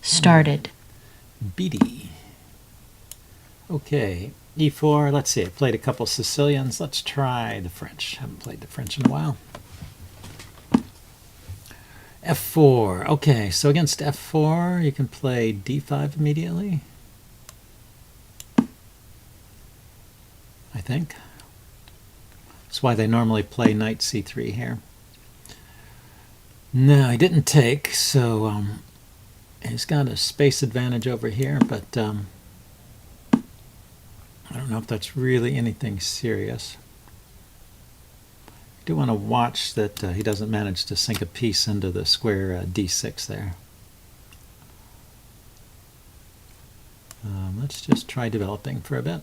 started. Beatty. Okay, E4, let's see, I played a couple Sicilians. Let's try the French. Haven't played the French in a while. F4, okay, so against F4, you can play D5 immediately. I think. That's why they normally play knight C3 here. No, he didn't take, so he's got a space advantage over here, but I don't know if that's really anything serious. I do want to watch that he doesn't manage to sink a piece into the square D6 there. Let's just try developing for a bit.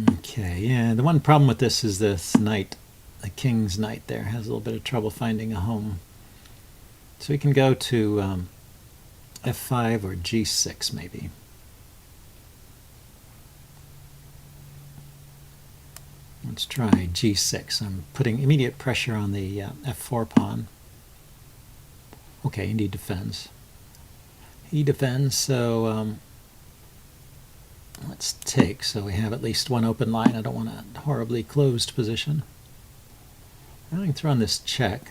Okay, yeah, the one problem with this is this knight, the king's knight there, has a little bit of trouble finding a home. So we can go to F5 or G6 maybe. Let's try G6. I'm putting immediate pressure on the F4 pawn. Okay, and he defends. He defends, so let's take, so we have at least one open line. I don't want a horribly closed position. I can throw in this check,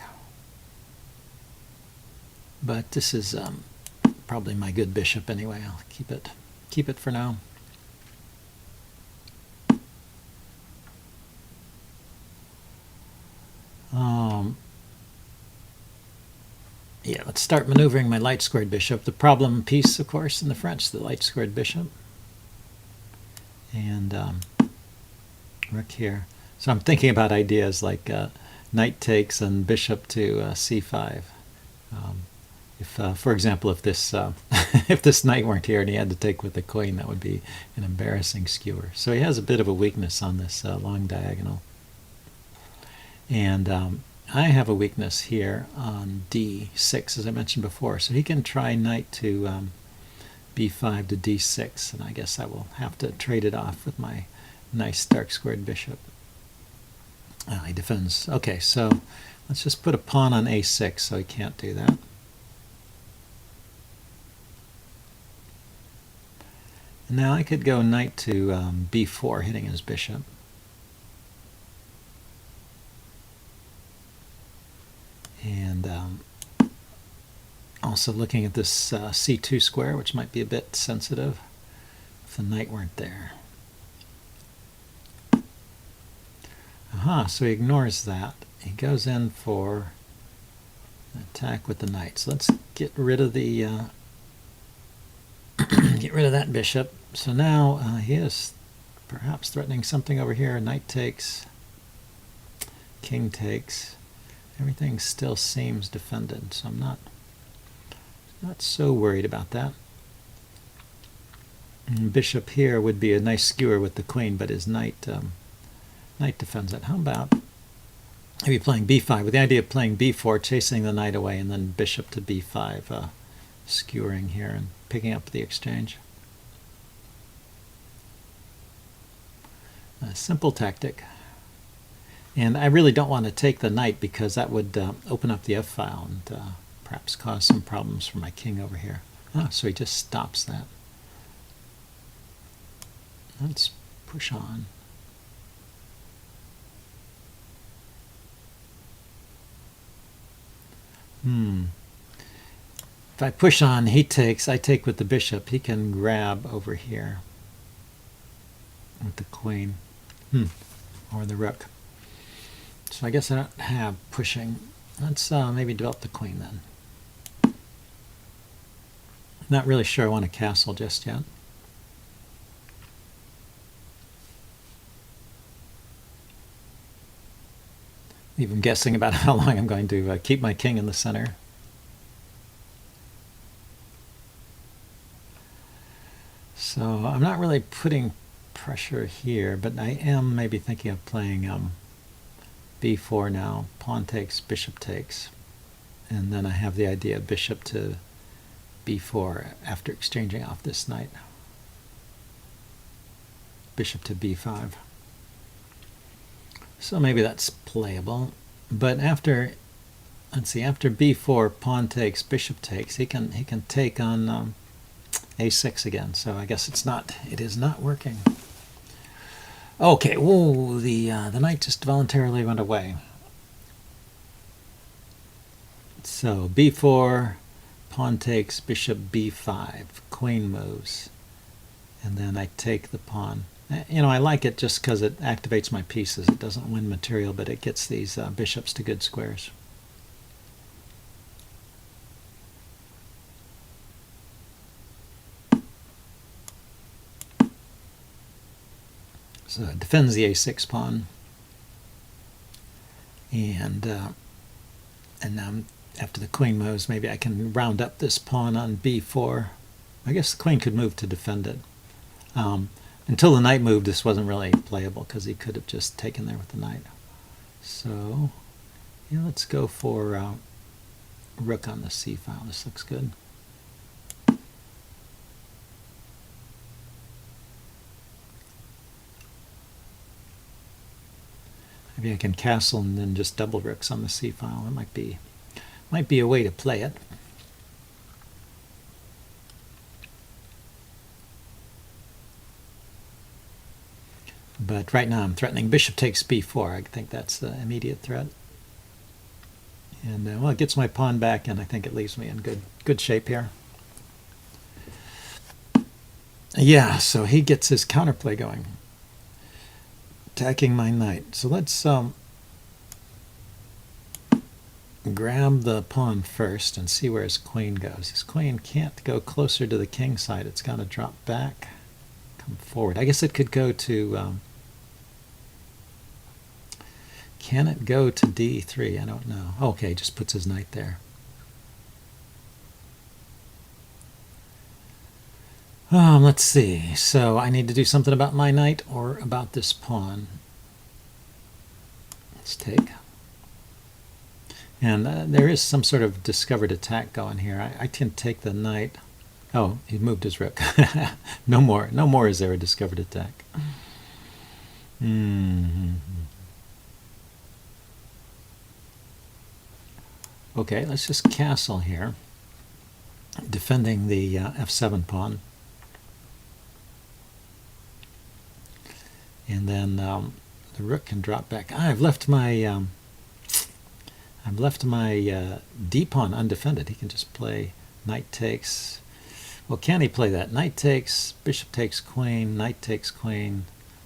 but this is probably my good bishop anyway. I'll keep it for now. Yeah, let's start maneuvering my light squared bishop. The problem piece, of course, in the French, the light squared bishop. And rook here. So I'm thinking about ideas like knight takes and bishop to c5. If, for example, if this if this knight weren't here and he had to take with the queen, that would be an embarrassing skewer. So he has a bit of a weakness on this long diagonal. And I have a weakness here on d6, as I mentioned before. So he can try knight to b5 to d6, and I guess I will have to trade it off with my nice dark squared bishop. He defends. Okay, so let's just put a pawn on a6 so he can't do that. And now I could go knight to b4, hitting his bishop. And also looking at this c2 square, which might be a bit sensitive if the knight weren't there. Aha, so he ignores that. He goes in for an attack with the knight. So let's get rid of the get rid of that bishop. So now he is perhaps threatening something over here. Knight takes, king takes. Everything still seems defended, so I'm not so worried about that. And bishop here would be a nice skewer with the queen, but his knight defends it. How about maybe playing b5 with the idea of playing b4, chasing the knight away, and then bishop to b5, skewering here and picking up the exchange. A simple tactic. And I really don't want to take the knight because that would open up the f-file and perhaps cause some problems for my king over here. Ah, so he just stops that. Let's push on. If I push on, he takes, I take with the bishop. He can grab over here with the queen or the rook. So I guess I don't have pushing. Let's maybe develop the queen then. Not really sure I want a castle just yet. Even guessing about how long I'm going to keep my king in the center. So I'm not really putting pressure here, but I am maybe thinking of playing b4 now. Pawn takes, bishop takes. And then I have the idea of bishop to b4 after exchanging off this knight. Bishop to b5. So maybe that's playable. But after, let's see, after b4, pawn takes, bishop takes, he can take on a6 again. So I guess it is not working. Okay, whoa, the knight just voluntarily went away. So b4, pawn takes, bishop b5, queen moves, and then I take the pawn. You know, I like it just because it activates my pieces. It doesn't win material, but it gets these bishops to good squares. So it defends the a6 pawn, and now after the queen moves, maybe I can round up this pawn on b4. I guess the queen could move to defend it. Until the knight moved, this wasn't really playable because he could have just taken there with the knight. So, yeah, let's go for rook on the c file. This looks good. Maybe I can castle and then just double rooks on the c file. That might be a way to play it. But right now I'm threatening bishop takes b4. I think that's the immediate threat. And well, it gets my pawn back, and I think it leaves me in good shape here. Yeah, so he gets his counterplay going, attacking my knight. So let's grab the pawn first and see where his queen goes. His queen can't go closer to the king side. It's got to drop back, come forward. I guess it could go to... can it go to d3? I don't know. Okay, just puts his knight there. Let's see. So I need to do something about my knight or about this pawn. Let's take. And there is some sort of discovered attack going here. I can take the knight. Oh, he moved his rook. No more is there a discovered attack. Okay, let's just castle here, defending the f7 pawn. And then the rook can drop back. I've left my d pawn undefended. He can just play knight takes. Well, can he play that? Knight takes, bishop takes queen, knight takes queen,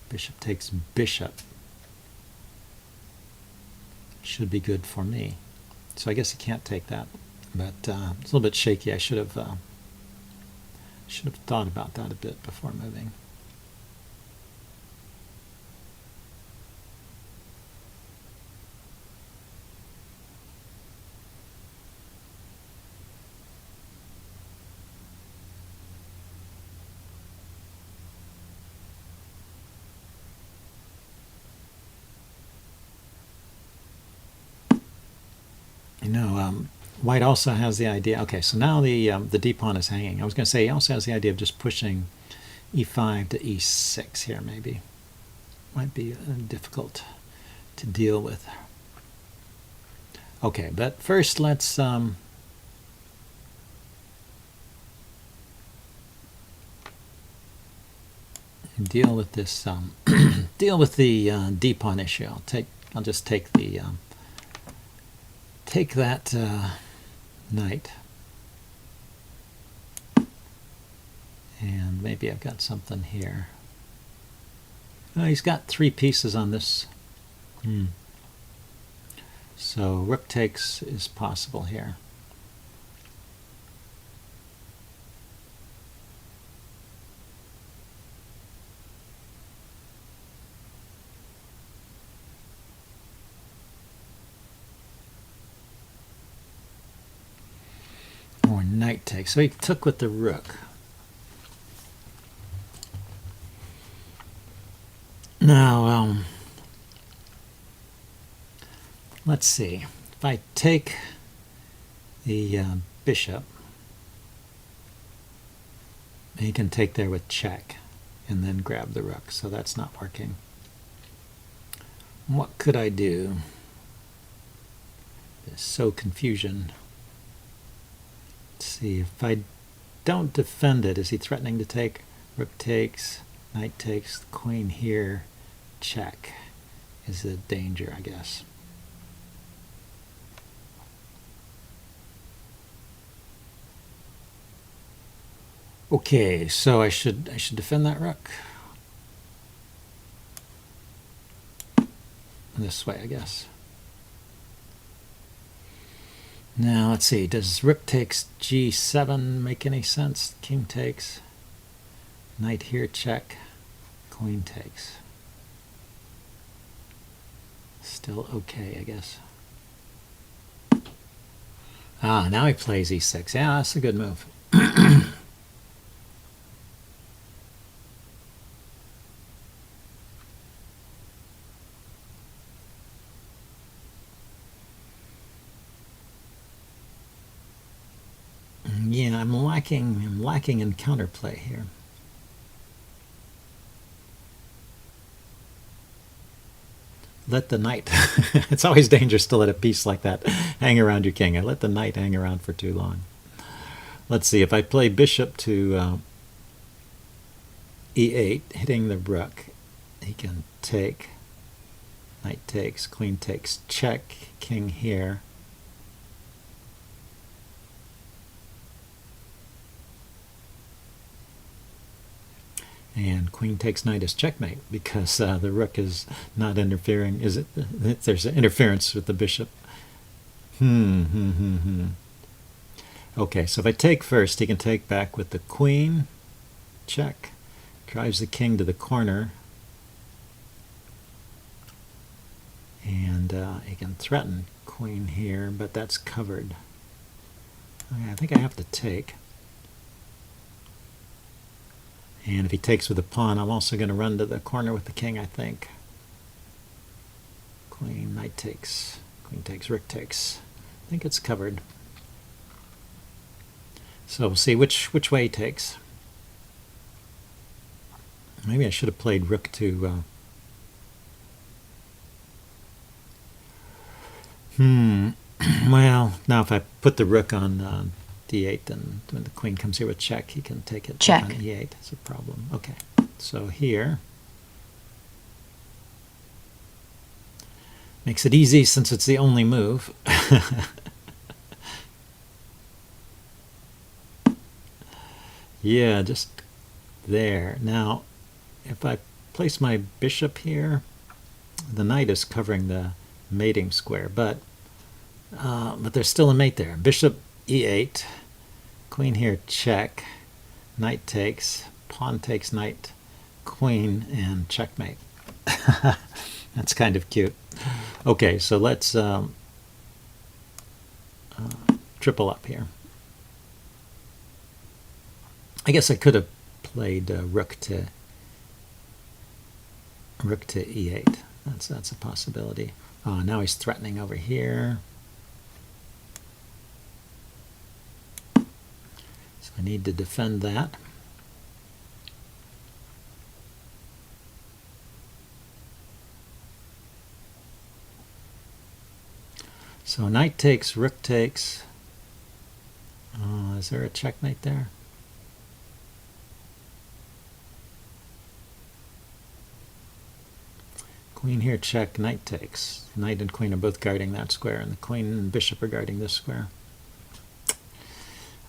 bishop takes bishop. Should be good for me. So I guess he can't take that. But it's a little bit shaky. I should have thought about that a bit before moving. You know, white also has the idea. Okay, so now the d pawn is hanging. I was going to say he also has the idea of just pushing e5 to e6 here. Maybe might be difficult to deal with. Okay, but first let's deal with this. Deal with the d pawn issue. I'll just take the. Take that knight, and maybe I've got something here. Oh, he's got 3 pieces on this. So rook takes is possible here. Or knight takes. So he took with the rook. Now, let's see. If I take the bishop, he can take there with check and then grab the rook. So that's not working. What could I do? There's so confusion. Let's see, if I don't defend it, is he threatening to take? Rook takes, knight takes, queen here, check is a danger, I guess. Okay, so I should defend that rook. This way, I guess. Now, let's see, does rook takes g7 make any sense? King takes, knight here, check, queen takes. Still okay, I guess. Ah, now he plays e6. Yeah, that's a good move. Yeah, I'm lacking in counterplay here. Let the knight. It's always dangerous to let a piece like that hang around your king. I let the knight hang around for too long. Let's see, if I play bishop to e8, hitting the rook, he can take, knight takes, queen takes, check, king here. And queen takes knight is checkmate because the rook is not interfering. Is it? There's interference with the bishop. Okay, so if I take first, he can take back with the queen. Check. Drives the king to the corner. And he can threaten queen here, but that's covered. Okay, I think I have to take. And if he takes with a pawn, I'm also going to run to the corner with the king, I think. Queen, knight takes, queen takes, rook takes. I think it's covered. So we'll see which way he takes. Maybe I should have played rook to... Well, now if I put the rook on d8, then when the queen comes here with check, he can take it check on e8. It's a problem. Okay, so here makes it easy since it's the only move. Yeah, just there. Now, if I place my bishop here, the knight is covering the mating square, but there's still a mate there. Bishop e8, queen here, check, knight takes, pawn takes knight, queen, and checkmate. That's kind of cute. Okay, so let's triple up here. I guess I could have played rook to e8. That's a possibility. Now he's threatening over here. So I need to defend that. So knight takes, rook takes. Is there a checkmate there? Queen here, check, knight takes. Knight and queen are both guarding that square, and the queen and bishop are guarding this square.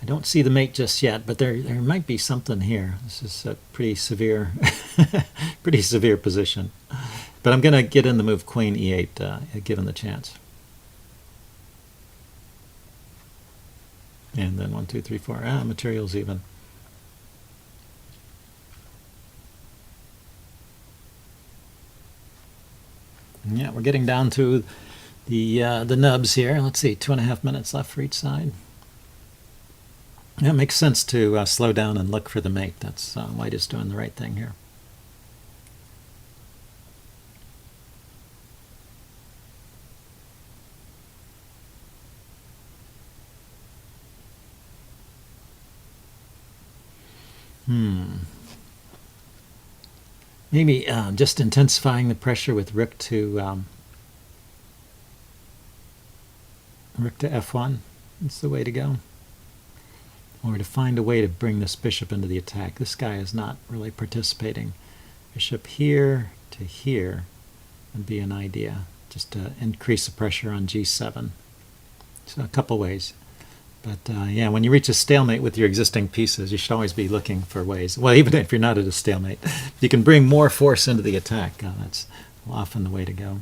I don't see the mate just yet, but there might be something here. This is a pretty severe, pretty severe position. But I'm going to get in the move queen e8, given the chance. And then 1, 2, 3, 4. Material's even. Yeah, we're getting down to the nubs here. Let's see, 2.5 minutes left for each side. Yeah, it makes sense to slow down and look for the mate. That's White is doing the right thing here. Maybe just intensifying the pressure with rook to Rook to f1. That's the way to go. Or to find a way to bring this bishop into the attack. This guy is not really participating. Bishop here to here would be an idea, just to increase the pressure on g7. So a couple ways. But yeah, when you reach a stalemate with your existing pieces, you should always be looking for ways. Well, even if you're not at a stalemate, you can bring more force into the attack. That's often the way to go.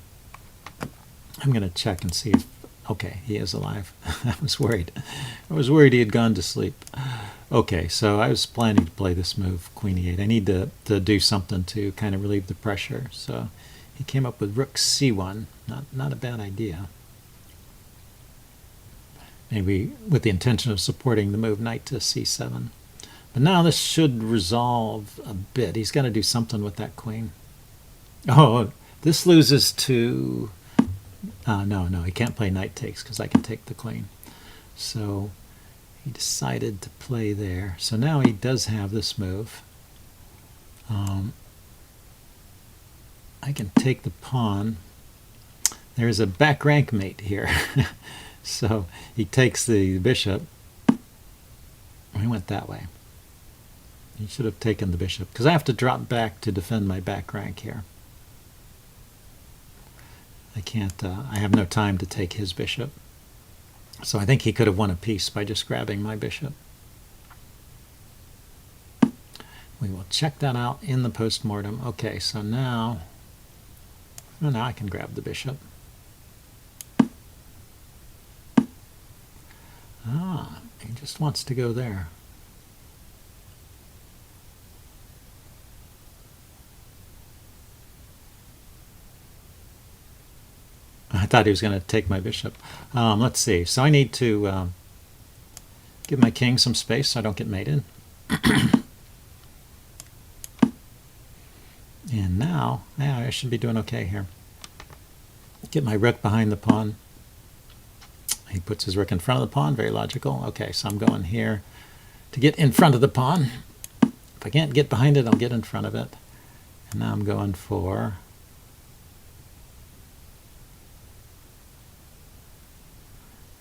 I'm going to check and see if, okay, he is alive. I was worried. I was worried he had gone to sleep. Okay, so I was planning to play this move, Queen e8. I need to do something to kind of relieve the pressure. So he came up with Rook c1. Not a bad idea. Maybe with the intention of supporting the move knight to c7. But now this should resolve a bit. He's got to do something with that queen. Oh, this loses to... no, he can't play knight takes because I can take the queen. So he decided to play there. So now he does have this move. I can take the pawn. There's a back rank mate here. So he takes the bishop. He went that way. He should have taken the bishop because I have to drop back to defend my back rank here. I can't, I have no time to take his bishop. So I think he could have won a piece by just grabbing my bishop. We will check that out in the postmortem. Okay, so now I can grab the bishop. He just wants to go there. I thought he was going to take my bishop. Let's see. So I need to give my king some space so I don't get mated. And now, yeah, I should be doing okay here. Get my rook behind the pawn. He puts his rook in front of the pawn. Very logical. Okay, so I'm going here to get in front of the pawn. If I can't get behind it, I'll get in front of it. And now I'm going for...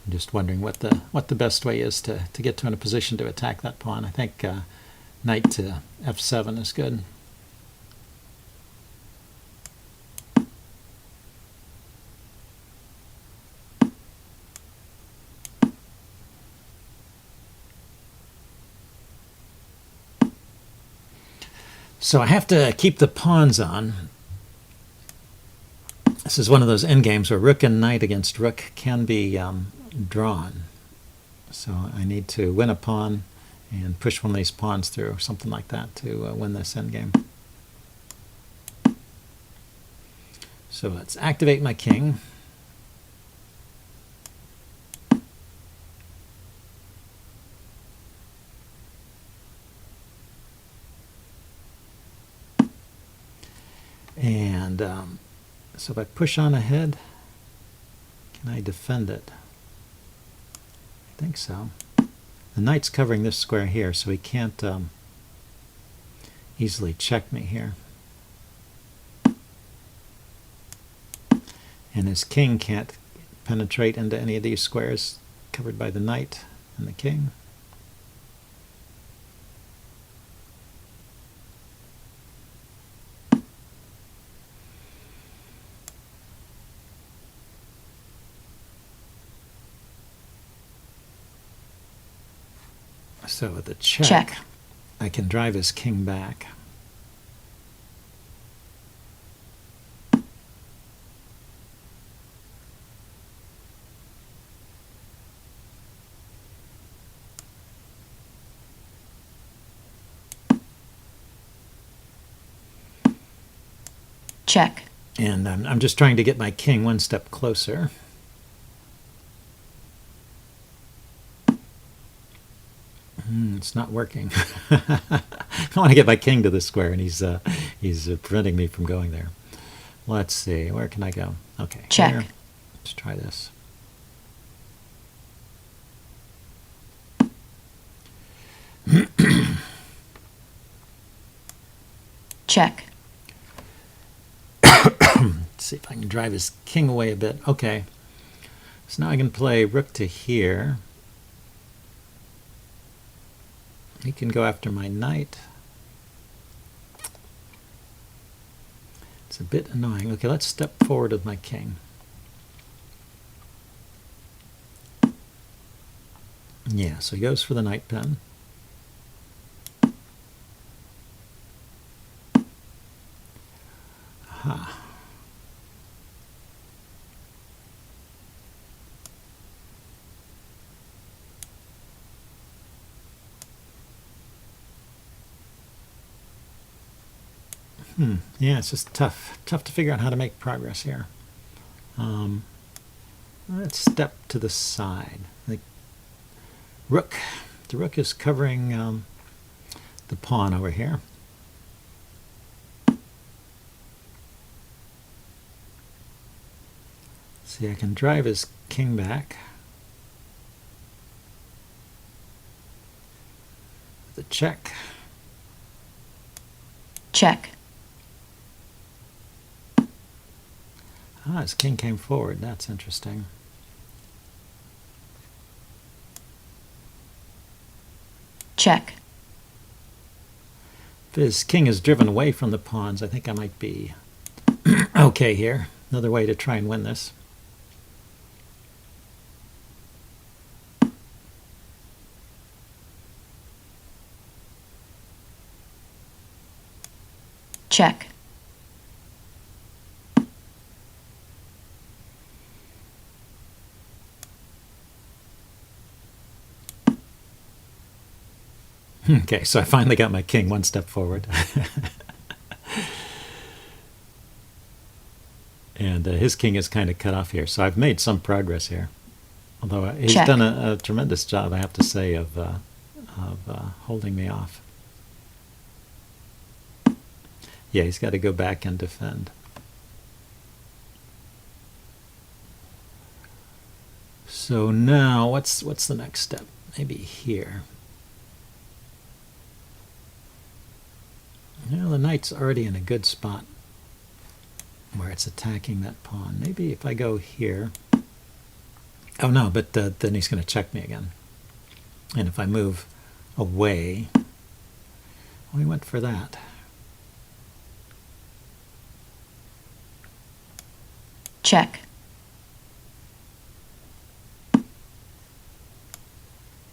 I'm just wondering what the best way is to get to in a position to attack that pawn. I think knight to f7 is good. So I have to keep the pawns on. This is one of those endgames where rook and knight against rook can be drawn. So I need to win a pawn and push one of these pawns through, something like that, to win this endgame. So let's activate my king. And so if I push on ahead, can I defend it? I think so. The knight's covering this square here, so he can't easily check me here. And his king can't penetrate into any of these squares covered by the knight and the king. So with the check, I can drive his king back. Check. And I'm just trying to get my king one step closer. It's not working. I want to get my king to the square, and he's preventing me from going there. Let's see, where can I go? Okay, check. Here. Let's try this. Check. Let's see if I can drive his king away a bit. Okay. So now I can play rook to here. He can go after my knight. It's a bit annoying. Okay, let's step forward with my king. Yeah, so he goes for the knight pin. Aha. Yeah, it's just tough to figure out how to make progress here. Let's step to the side. The rook is covering the pawn over here. See, I can drive his king back. The check. Check. Ah, his king came forward. That's interesting. Check. If his king is driven away from the pawns, I think I might be okay here. Another way to try and win this. Check. Okay, so I finally got my king one step forward. And his king is kind of cut off here. So I've made some progress here. Although he's Check. done a tremendous job, I have to say, of holding me off. Yeah, he's got to go back and defend. So now, what's the next step? Maybe here. Well, the knight's already in a good spot where it's attacking that pawn. Maybe if I go here. Oh no, but then he's going to check me again. And if I move away, well, he went for that. Check.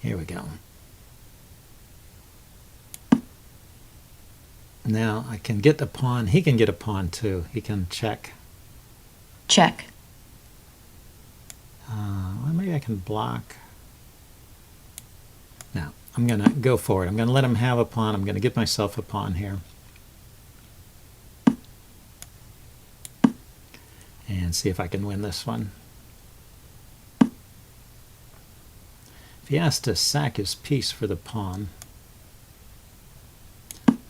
Here we go. Now I can get a pawn. He can get a pawn too. He can check. Check. Well, maybe I can block. Now I'm going to go for it. I'm going to let him have a pawn. I'm going to give myself a pawn here. And see if I can win this one. If he has to sack his piece for the pawn,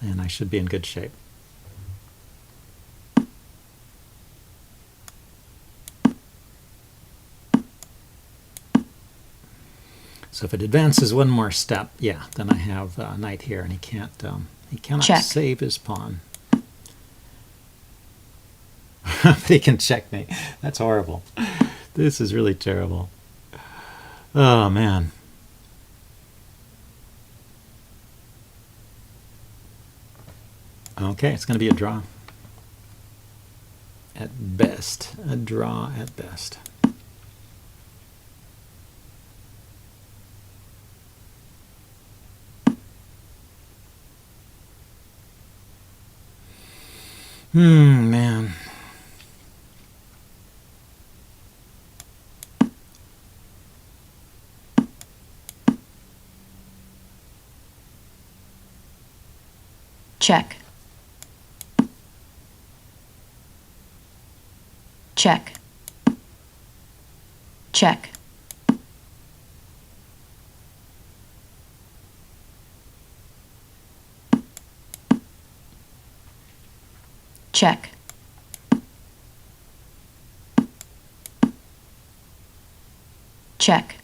then I should be in good shape. So if it advances one more step, yeah, then I have a knight here, and he cannot Check. save his pawn. But he can check me. That's horrible. This is really terrible. Oh man. Okay, it's going to be a draw. At best. A draw at best. Man. Check. Check. Check. Check. Check.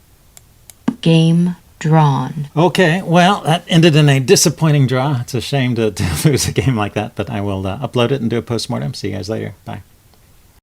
Game drawn. Okay, well, that ended in a disappointing draw. It's a shame to lose a game like that, but I will upload it and do a postmortem. See you guys later. Bye.